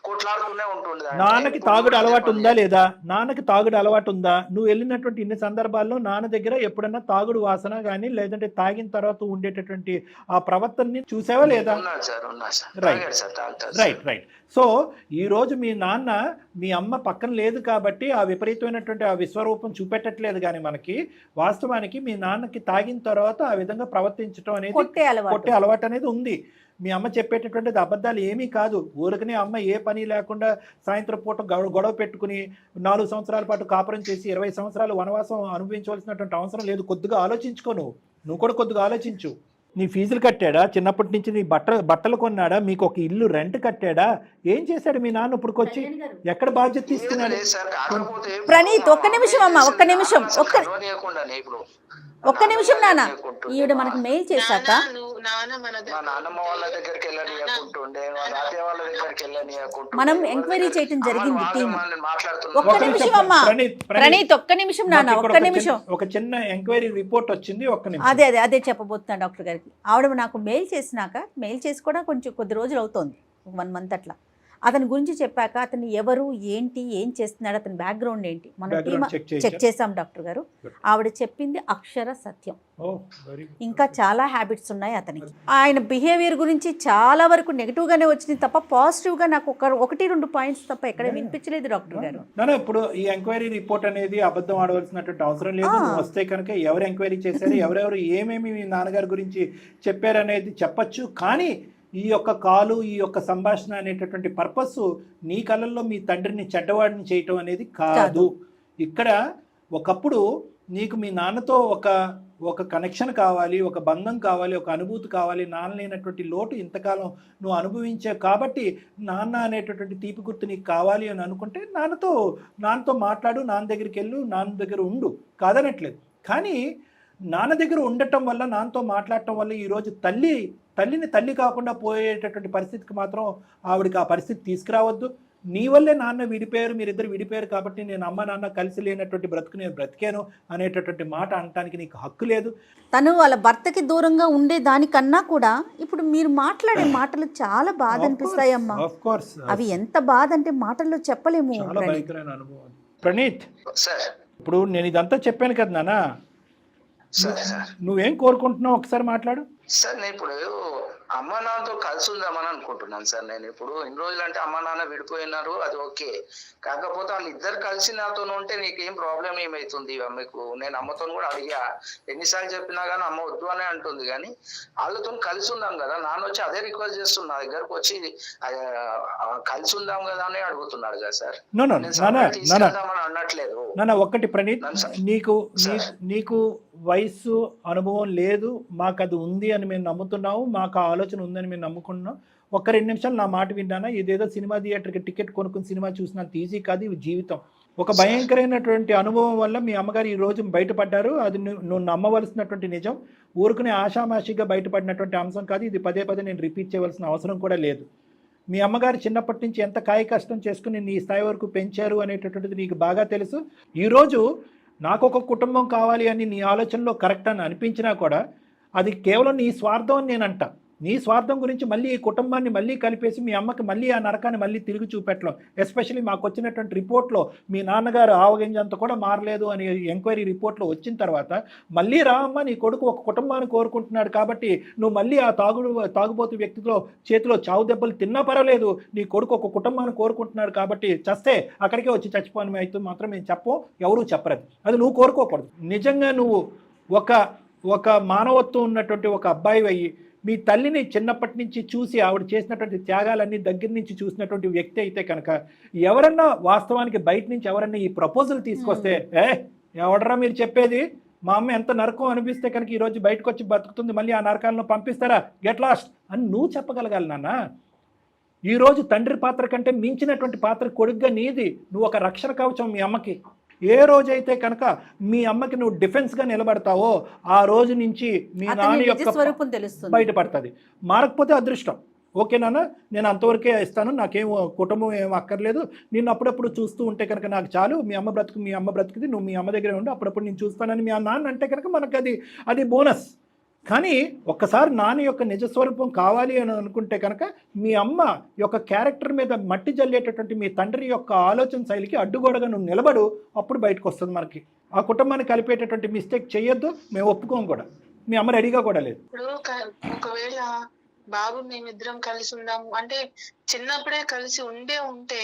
కొట్లాడుతూనే ఉంటుంది. నాన్నకి తాగుడు అలవాటు ఉందా లేదా? నాన్నకి తాగుడు అలవాటు ఉందా? నువ్వు వెళ్ళినటువంటి ఇన్ని సందర్భాల్లో నాన్న దగ్గర ఎప్పుడన్నా తాగుడు వాసన కానీ లేదంటే తాగిన తర్వాత ఉండేటటువంటి ఆ ప్రవర్తనని చూసావా లేదా? రైట్. సో ఈ రోజు మీ నాన్న మీ అమ్మ పక్కన లేదు కాబట్టి ఆ విపరీతమైనటువంటి ఆ విశ్వరూపం చూపెట్టట్లేదు. కానీ మనకి వాస్తవానికి మీ నాన్నకి తాగిన తర్వాత ఆ విధంగా ప్రవర్తించడం అనేది, కొట్టే అలవాటు అనేది ఉంది. మీ అమ్మ చెప్పేటటువంటిది అబద్ధాలు ఏమీ కాదు. ఊరికనే అమ్మ ఏ పని లేకుండా సాయంత్రం పూట గొడవ పెట్టుకుని 4 సంవత్సరాల పాటు కాపురం చేసి 20 సంవత్సరాలు వనవాసం అనుభవించవలసినటువంటి అవసరం లేదు. కొద్దిగా ఆలోచించుకో, నువ్వు కూడా కొద్దిగా ఆలోచించు. నీ ఫీజులు కట్టాడా? చిన్నప్పటి నుంచి నీ బట్టలు కొన్నాడా? మీకు ఒక ఇల్లు రెంట్ కట్టాడా? ఏం చేశాడు మీ నాన్న ఇప్పుడుకొచ్చి? ఎక్కడ బాధ్యత తీసుకున్నాడు? ప్రణీత్ ఒక్క నిమిషం అమ్మా, ఒక్క నిమిషం నాన్న. ఈవిడ మనకు మెయిల్ చేశాక మనం ఎంక్వైరీ చేయటం జరిగింది టీమ్. ఒక్క నిమిషం అమ్మా ప్రణీత్, ఒక్క నిమిషం నాన్న, ఒక్క నిమిషం. ఒక చిన్న ఎంక్వైరీ రిపోర్ట్ వచ్చింది, ఒక్క నిమిషం. అదే చెప్పబోతున్నా డాక్టర్ గారికి. ఆవిడ నాకు మెయిల్ చేసినాక, మెయిల్ చేసి కూడా కొద్ది రోజులు అవుతోంది, 1 month అట్లా. అతని గురించి చెప్పాక అతను ఎవరు, ఏంటి, ఏం చేస్తున్నాడు, అతని బ్యాక్గ్రౌండ్ ఏంటి మన టీమ్ చెక్ చేసాం డాక్టర్ గారు. ఆవిడ చెప్పింది అక్షర సత్యం. ఇంకా చాలా హ్యాబిట్స్ ఉన్నాయి అతనికి. ఆయన బిహేవియర్ గురించి చాలా వరకు నెగిటివ్గానే వచ్చింది తప్ప పాజిటివ్గా నాకు 1-2 పాయింట్స్ తప్ప ఎక్కడ వినిపించలేదు డాక్టర్ గారు. ఇప్పుడు ఈ ఎంక్వైరీ రిపోర్ట్ అనేది అబద్ధం ఆడవలసినటువంటి అవసరం లేదు. వస్తే కనుక ఎవరు ఎంక్వైరీ చేశారు, ఎవరెవరు ఏమేమి మీ నాన్నగారి గురించి చెప్పారనేది చెప్పచ్చు. కానీ ఈ యొక్క కాలు, ఈ యొక్క సంభాషణ అనేటటువంటి పర్పస్ నీ కళ్ళల్లో మీ తండ్రిని చెడ్డవాడిని చేయటం అనేది కాదు. ఇక్కడ ఒకప్పుడు నీకు మీ నాన్నతో ఒక కనెక్షన్ కావాలి, ఒక బంధం కావాలి, ఒక అనుభూతి కావాలి. నాన్న లేనటువంటి లోటు ఇంతకాలం నువ్వు అనుభవించావు కాబట్టి నాన్న అనేటటువంటి తీపి గుర్తు నీకు కావాలి అని అనుకుంటే నాన్నతో మాట్లాడు, నాన్న దగ్గరికి వెళ్ళు, నాన్న దగ్గర ఉండు, కాదనట్లేదు. కానీ నాన్న దగ్గర ఉండటం వల్ల, నాన్నతో మాట్లాడటం వల్ల ఈరోజు తల్లిని తల్లి కాకుండా పోయేటటువంటి పరిస్థితికి మాత్రం ఆవిడకి ఆ పరిస్థితి తీసుకురావద్దు. నీ వల్లే నాన్న విడిపోయారు, మీరిద్దరు విడిపోయారు కాబట్టి నేను అమ్మ నాన్న కలిసి లేనటువంటి బ్రతుకు నేను బ్రతికాను అనేటటువంటి మాట అనటానికి నీకు హక్కు లేదు. తను వాళ్ళ భర్తకి దూరంగా ఉండే దానికన్నా కూడా ఇప్పుడు మీరు మాట్లాడే మాటలు చాలా బాధ అనిపిస్తాయమ్మా. అవి ఎంత బాధ అంటే మాటల్లో చెప్పలేము. చాలా భయంకరమైన అనుభవం. ప్రణీత్, ఇప్పుడు నేను ఇదంతా చెప్పాను కదా నాన్న, నువ్వేం కోరుకుంటున్నావు ఒకసారి మాట్లాడు. సార్ నేను ఇప్పుడు అమ్మ నాన్నతో కలిసి ఉందామని అనుకుంటున్నాను సార్. నేను ఇప్పుడు ఇన్ని రోజులు అంటే అమ్మ నాన్న విడిపోయినారు, అది ఓకే. కాకపోతే వాళ్ళు ఇద్దరు కలిసి నాతో ఉంటే నీకేం ప్రాబ్లం ఏమవుతుంది మీకు? నేను అమ్మతో కూడా అడిగా, ఎన్నిసార్లు చెప్పినా కానీ అమ్మ వద్దు అనే అంటుంది. కానీ వాళ్ళతో కలిసి ఉందాం కదా, నాన్న వచ్చి అదే రిక్వెస్ట్ చేస్తున్నా, నా దగ్గరకు వచ్చి కలిసి ఉందాం కదా అని అడుగుతున్నాడు కదా సార్. తీసుకెళ్దామని అనట్లేదు. ఒక్కటి ప్రణీత్, నీకు వయసు అనుభవం లేదు, మాకు అది ఉంది అని మేము నమ్ముతున్నాము, మాకు ఆ ఆలోచన ఉందని మేము నమ్ముకుంటున్నాం. 1-2 నిమిషాలు నా మాట విన్నానా? ఇదేదో సినిమా థియేటర్కి టికెట్ కొనుక్కుని సినిమా చూసినంత ఈజీ కాదు ఇది జీవితం. ఒక భయంకరమైనటువంటి అనుభవం వల్ల మీ అమ్మగారు ఈ రోజు బయటపడ్డారు. అది నువ్వు నమ్మవలసినటువంటి నిజం. ఊరుకునే ఆషామాషిగా బయటపడినటువంటి అంశం కాదు ఇది. పదే నేను రిపీట్ చేయవలసిన అవసరం కూడా లేదు. మీ అమ్మగారు చిన్నప్పటి నుంచి ఎంత కాయ కష్టం చేసుకుని నీ స్థాయి వరకు పెంచారు అనేటటువంటిది నీకు బాగా తెలుసు. ఈరోజు నాకు ఒక కుటుంబం కావాలి అని నీ ఆలోచనలో కరెక్ట్ అని అనిపించినా కూడా అది కేవలం నీ స్వార్థం అని నేను అంటా. నీ స్వార్థం గురించి మళ్ళీ ఈ కుటుంబాన్ని మళ్ళీ కలిపేసి మీ అమ్మకి మళ్ళీ ఆ నరకాన్ని మళ్ళీ తిరిగి చూపెట్టడం. ఎస్పెషల్లీ మాకు వచ్చినటువంటి రిపోర్ట్లో మీ నాన్నగారు ఆవగింజంత కూడా మారలేదు అని ఎంక్వైరీ రిపోర్ట్లో వచ్చిన తర్వాత మళ్ళీ రా అమ్మ, నీ కొడుకు ఒక కుటుంబాన్ని కోరుకుంటున్నాడు కాబట్టి నువ్వు మళ్ళీ ఆ తాగుబోతు వ్యక్తితో చేతిలో చావు దెబ్బలు తిన్నా పర్వాలేదు, నీ కొడుకు ఒక కుటుంబాన్ని కోరుకుంటున్నాడు కాబట్టి చస్తే అక్కడికే వచ్చి చచ్చిపోని అయితే మాత్రం మేము చెప్పం, ఎవరూ చెప్పలేదు. అది నువ్వు కోరుకోకూడదు. నిజంగా నువ్వు ఒక మానవత్వం ఉన్నటువంటి ఒక అబ్బాయి అయ్యి మీ తల్లిని చిన్నప్పటి నుంచి చూసి ఆవిడ చేసినటువంటి త్యాగాలన్నీ దగ్గర నుంచి చూసినటువంటి వ్యక్తి అయితే కనుక ఎవరన్నా వాస్తవానికి బయట నుంచి ఎవరన్నా ఈ ప్రపోజల్ తీసుకొస్తే ఎవడరా మీరు చెప్పేది, మా అమ్మ ఎంత నరకం అనిపిస్తే కనుక ఈరోజు బయటకు వచ్చి బతుకుతుంది, మళ్ళీ ఆ నరకాలను పంపిస్తారా, గెట్ లాస్ట్ అని నువ్వు చెప్పగలగాలి నాన్న. ఈరోజు తండ్రి పాత్ర కంటే మించినటువంటి పాత్ర కొడుగ్గా నీది. నువ్వు ఒక రక్షణ కవచం మీ అమ్మకి. ఏ రోజైతే కనుక మీ అమ్మకి నువ్వు డిఫెన్స్గా నిలబడతావో ఆ రోజు నుంచి మీ నాన్న యొక్క స్వరూపం తెలుస్తుంది, బయటపడుతుంది. మారకపోతే అదృష్టం. ఓకే నాన్న, నేను అంతవరకే ఇస్తాను, నాకేం కుటుంబం ఏం అక్కర్లేదు, నేను అప్పుడప్పుడు చూస్తూ ఉంటే కనుక నాకు చాలు, మీ అమ్మ బ్రతుకుది, నువ్వు మీ అమ్మ దగ్గరే ఉండి అప్పుడప్పుడు నేను చూస్తానని మీ నాన్న అంటే కనుక మనకు అది బోనస్. కానీ ఒక్కసారి నాన్న యొక్క నిజస్వరూపం కావాలి అని అనుకుంటే కనుక మీ అమ్మ యొక్క క్యారెక్టర్ మీద మట్టి జల్లేటటువంటి మీ తండ్రి యొక్క ఆలోచన శైలికి అడ్డుగోడగా నువ్వు నిలబడు, అప్పుడు బయటకు వస్తుంది మనకి. ఆ కుటుంబాన్ని కలిపేటటువంటి మిస్టేక్ చేయొద్దు, మేము ఒప్పుకోం కూడా, మీ అమ్మ రెడీగా కూడా లేదు. ఇప్పుడు ఒకవేళ బాబు మేమిద్దరం కలిసి ఉందాము అంటే చిన్నప్పుడే కలిసి ఉంటే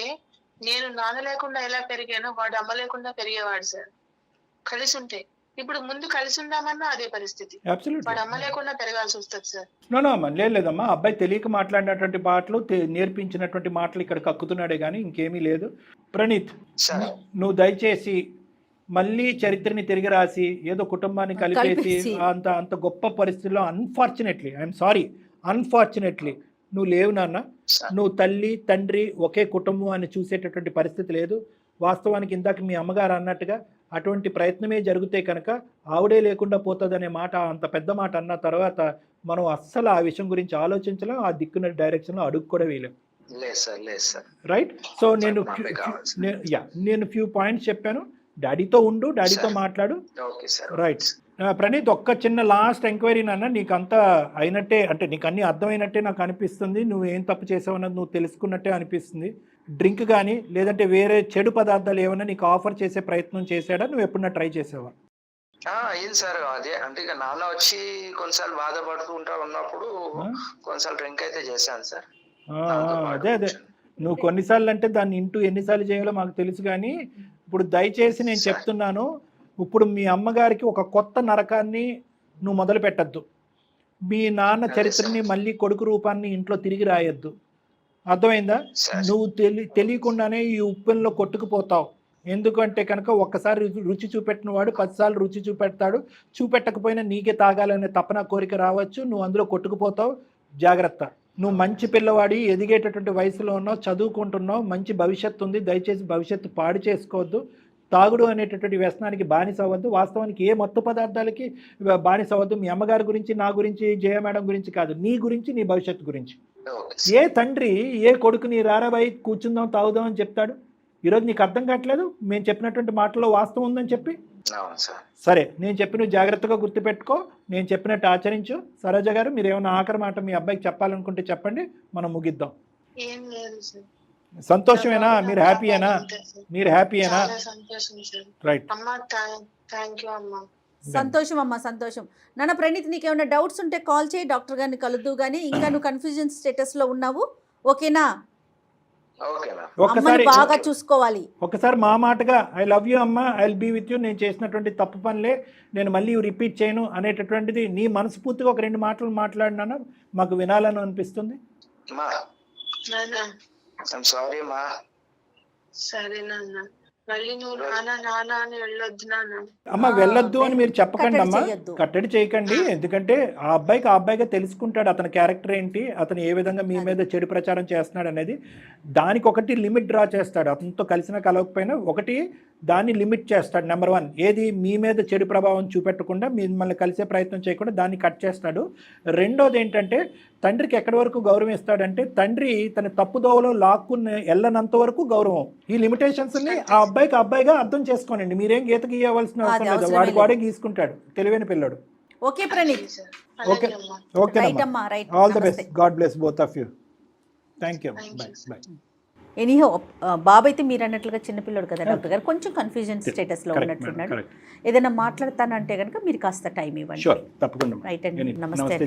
నేను నాన్న లేకుండా ఎలా పెరిగానో వాడు అమ్మ లేకుండా పెరిగేవాడు సార్. కలిసి ఉంటే ఇప్పుడు ముందు కలిసి ఉందామన్నా అదే పరిస్థితి, వాడు అమ్మ లేకుండా పెరగాల్సి వస్తుంది సార్. లేదమ్మా, అబ్బాయి తెలియక మాట్లాడినటువంటి మాటలు, నేర్పించినటువంటి మాటలు ఇక్కడ కక్కుతున్నాడే కానీ ఇంకేమీ లేదు. ప్రణీత్, నువ్వు దయచేసి మళ్ళీ చరిత్రని తిరిగి రాసి ఏదో కుటుంబాన్ని కలిపేసి అంత గొప్ప పరిస్థితుల్లో అన్ఫార్చునేట్లీ నువ్వు లేవు నాన్న. నువ్వు తల్లి తండ్రి ఒకే కుటుంబం అని చూసేటటువంటి పరిస్థితి లేదు. వాస్తవానికి ఇందాక మీ అమ్మగారు అన్నట్టుగా అటువంటి ప్రయత్నమే జరిగితే కనుక ఆవిడే లేకుండా పోతుందనే మాట, అంత పెద్ద మాట అన్న తర్వాత మనం అస్సలు ఆ విషయం గురించి ఆలోచించలేం, ఆ దిక్కున్న డైరెక్షన్లో అడుగు కూడా వేయలేం. రైట్? సో నేను ఫ్యూ పాయింట్స్ చెప్పాను. డాడీతో ఉండు, డాడీతో మాట్లాడు. రైట్? ప్రణీత్, ఒక్క చిన్న లాస్ట్ ఎంక్వైరీ నాన్న, నీకు అంతా అయినట్టే, అంటే నీకు అన్నీ అర్థమైనట్టే నాకు అనిపిస్తుంది, నువ్వు ఏం తప్పు చేసావన్నది నువ్వు తెలుసుకున్నట్టే అనిపిస్తుంది. డ్రింక్ కానీ లేదంటే వేరే చెడు పదార్థాలు ఏమైనా నీకు ఆఫర్ చేసే ప్రయత్నం చేశాడా, నువ్వు ఎప్పుడన్నా ట్రై చేసావా? అయింది సార్. అదే అంటే ఇక నాన్న వచ్చి కొన్నిసార్లు బాధపడుతూ ఉన్నప్పుడు కొన్నిసార్లు డ్రింక్ అయితే చేశాను సార్. అదే నువ్వు కొన్నిసార్లు అంటే దాన్ని ఎన్నిసార్లు చేయాలో మాకు తెలుసు, కానీ ఇప్పుడు దయచేసి నేను చెప్తున్నాను, ఇప్పుడు మీ అమ్మగారికి ఒక కొత్త నరకాన్ని నువ్వు మొదలు పెట్టద్దు. మీ నాన్న చరిత్రని మళ్ళీ కొడుకు రూపాన్ని ఇంట్లో తిరిగి రాయొద్దు, అర్థమైందా? నువ్వు తెలియకుండానే ఈ ఉప్పెన్లో కొట్టుకుపోతావు. ఎందుకంటే కనుక ఒక్కసారి రుచి చూపెట్టిన వాడు 10 సార్లు రుచి చూపెడతాడు. చూపెట్టకపోయినా నీకే తాగాలనే తపన కోరిక రావచ్చు, నువ్వు అందులో కొట్టుకుపోతావు. జాగ్రత్త. నువ్వు మంచి పిల్లవాడి, ఎదిగేటటువంటి వయసులో ఉన్నావు, చదువుకుంటున్నావు, మంచి భవిష్యత్తు ఉంది. దయచేసి భవిష్యత్తు పాడు చేసుకోవద్దు. తాగుడు అనేటటువంటి వ్యసనానికి బానిస అవ్వద్దు. వాస్తవానికి ఏ మత్తు పదార్థాలకి బానిస అవ్వద్దు. మీ అమ్మగారి గురించి, నా గురించి, జయ మేడం గురించి కాదు, నీ గురించి, నీ భవిష్యత్తు గురించి. ఏ తండ్రి ఏ కొడుకుని రారాబాయి కూర్చుందాం తాగుదాం అని చెప్తాడు? ఈరోజు నీకు అర్థం కావట్లేదు మేము చెప్పినటువంటి మాటల్లో వాస్తవం ఉందని చెప్పి? సరే, నేను చెప్పి నువ్వు జాగ్రత్తగా గుర్తుపెట్టుకో, నేను చెప్పినట్టు ఆచరించు. సరోజ గారు, మీరు ఏమైనా ఆఖరి మాట మీ అబ్బాయికి చెప్పాలనుకుంటే చెప్పండి, మనం ముగిద్దాం. ఏం లేదు సార్. సంతోషమేనా? మీరు హ్యాపీయేనా? మీరు హ్యాపీయేనా? రైట్. అమ్మా థ్యాంక్ యూ అమ్మా. సంతోషం అమ్మా, సంతోషం. నాన్న ప్రణీత్, నీకు ఏమైనా డౌట్స్ ఉంటే కాల్ చేయి, డాక్టర్ గారిని కలుద్దు. కానీ ఇంకా నువ్వు కన్ఫ్యూజన్ స్టేటస్లో ఉన్నావు, ఓకేనా? ఒక్కసారి బాగా చూసుకోవాలి. ఒకసారి మా మాటగా ఐ లవ్ యూ అమ్మ, I will be with you, నేను చేసినటువంటి తప్పు పనులే, నేను మళ్ళీ రిపీట్ చేయను అనేటటువంటిది నీ మనస్ఫూర్తిగా ఒక 2 మాటలు మాట్లాడినా మాకు వినాలని అనిపిస్తుంది. సారీ మా. సరే నాన్న, మళ్ళీ నువ్వు నాన్న అని వెళ్ళొద్దు నాన్న. అమ్మ వెళ్ళొద్దు అని మీరు చెప్పకండి అమ్మా, కట్టడి చేయకండి. ఎందుకంటే ఆ అబ్బాయిగా తెలుసుకుంటాడు అతని క్యారెక్టర్ ఏంటి, అతను ఏ విధంగా మీ మీద చెడు ప్రచారం చేస్తున్నాడు అనేది. దానికి ఒకటి లిమిట్ డ్రా చేస్తాడు. అతనితో కలిసినా కలవకపోయినా ఒకటి దాన్ని లిమిట్ చేస్తాడు. నెంబర్ 1, ఏది మీ మీద చెడు ప్రభావం చూపెట్టకుండా, మిమ్మల్ని కలిసే ప్రయత్నం చేయకుండా దాన్ని కట్ చేస్తాడు. రెండోది ఏంటంటే, తండ్రికి ఎక్కడి వరకు గౌరవం ఇస్తాడంటే, తండ్రి తన తప్పుదోవలో లాక్కుని వెళ్ళనంత వరకు గౌరవం. ఈ లిమిటేషన్స్ని ఆ అబ్బాయిగా అర్థం చేసుకోనండి. మీరేం గీత గీయవలసిన అవసరం లేదు, వాడే గీసుకుంటాడు, తెలివైన పిల్లడు. ఓకే ప్రణీత్, ఓకేనమ్మా, all the best, god bless both of you. Thank you, bye. Anyhow బాబు అయితే మీరు అన్నట్లుగా చిన్నపిల్లడు కదా డాక్టర్ గారు, కొంచెం కన్ఫ్యూజన్ స్టేటస్లో ఉన్నట్లున్నాడు. ఏదైనా మాట్లాడతానంటే కనుక మీరు కాస్త టైం ఇవ్వండి. తప్పకుండా. రైట్ అండి, నమస్తే.